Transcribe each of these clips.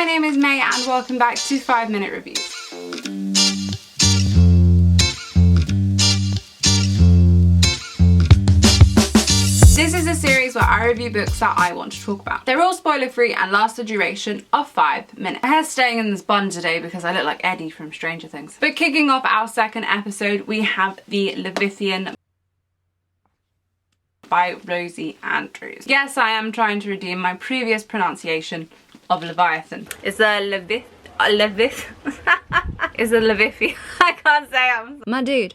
my name is May and welcome back to 5-Minute Reviews. This is a series where I review books that I want to talk about. They're all spoiler free and last the duration of 5 minutes. My hair's staying in this bun today because I look like Eddie from Stranger Things. But kicking off our second episode, we have the Leviathan by Rosie and Rosie. Yes, I am trying to redeem my previous pronunciation of Leviathan. It's a It's a Leviathan. I can't say it. My dude,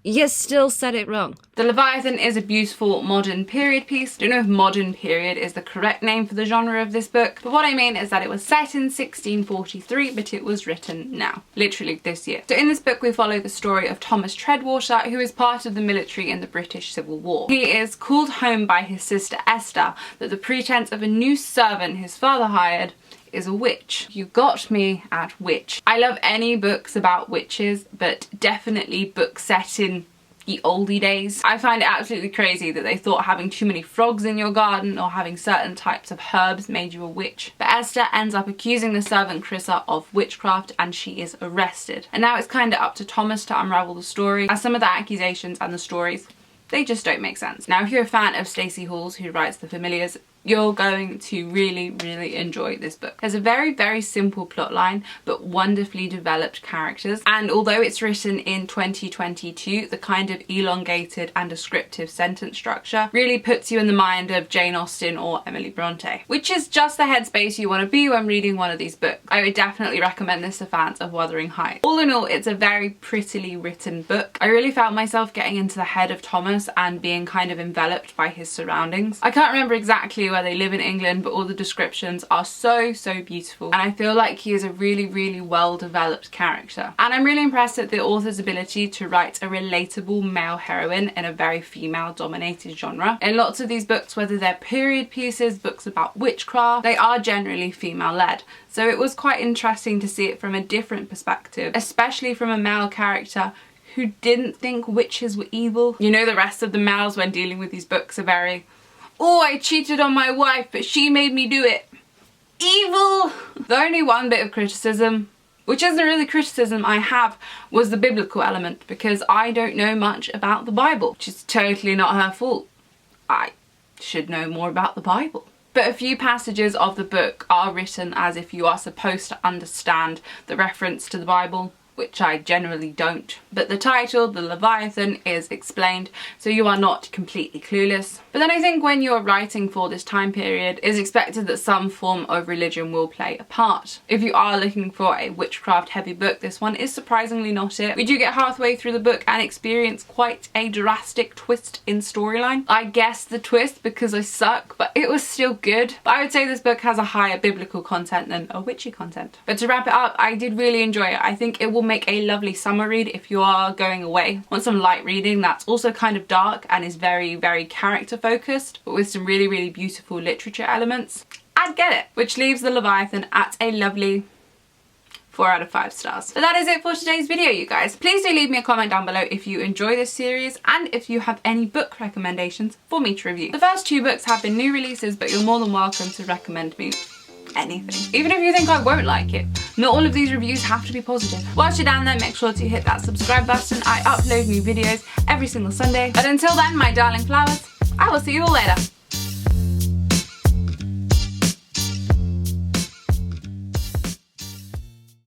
you still said it wrong. The Leviathan is a beautiful modern period piece. I don't know if modern period is the correct name for the genre of this book, but what I mean is that it was set in 1643, but it was written now, literally this year. So in this book we follow the story of Thomas Treadwater, who is part of the military in the British Civil War. He is called home by his sister Esther that the pretense of a new servant his father hired is a witch. You got me at witch. I love any books about witches, but definitely books set in the oldie days. I find it absolutely crazy that they thought having too many frogs in your garden or having certain types of herbs made you a witch. But Esther ends up accusing the servant Chrissa of witchcraft and she is arrested. And now it's kind of up to Thomas to unravel the story, as some of the accusations and the stories, they just don't make sense. Now, if you're a fan of Stacey Halls, who writes The Familiars, you're going to really enjoy this book. There's a very simple plot line, but wonderfully developed characters. And although it's written in 2022, the kind of elongated and descriptive sentence structure really puts you in the mind of Jane Austen or Emily Bronte, which is just the headspace you want to be when reading one of these books. I would definitely recommend this to fans of Wuthering Heights. All in all, it's a very prettily written book. I really felt myself getting into the head of Thomas and being kind of enveloped by his surroundings. I can't remember exactly where they live in England, but all the descriptions are so beautiful, and I feel like he is a really well developed character. And I'm really impressed at the author's ability to write a relatable male heroine in a very female dominated genre. In lots of these books, whether they're period pieces, books about witchcraft, they are generally female led. So it was quite interesting to see it from a different perspective, especially from a male character who didn't think witches were evil. You know, the rest of the males when dealing with these books are very, oh, I cheated on my wife, but she made me do it. Evil! The only one bit of criticism, which isn't really criticism, I have, was the biblical element, because I don't know much about the Bible, which is totally not her fault. I should know more about the Bible. But a few passages of the book are written as if you are supposed to understand the reference to the Bible, which I generally don't. But the title, The Leviathan, is explained, so you are not completely clueless. But then I think when you're writing for this time period, it's expected that some form of religion will play a part. If you are looking for a witchcraft heavy book, this one is surprisingly not it. We do get halfway through the book and experience quite a drastic twist in storyline. I guessed the twist because I suck, but it was still good. But I would say this book has a higher biblical content than a witchy content. But to wrap it up, I did really enjoy it. I think it will make a lovely summer read if you are going away. Want some light reading that's also kind of dark and is very character focused, but with some really beautiful literature elements, I'd get it. Which leaves the Leviathan at a lovely 4 out of 5 stars. But that is it for today's video, you guys. Please do leave me a comment down below if you enjoy this series and if you have any book recommendations for me to review. The first 2 books have been new releases, but you're more than welcome to recommend me anything. Even if you think I won't like it. Not all of these reviews have to be positive. Whilst you're down there, make sure to hit that subscribe button. I upload new videos every single Sunday. But until then, my darling flowers, I will see you all later.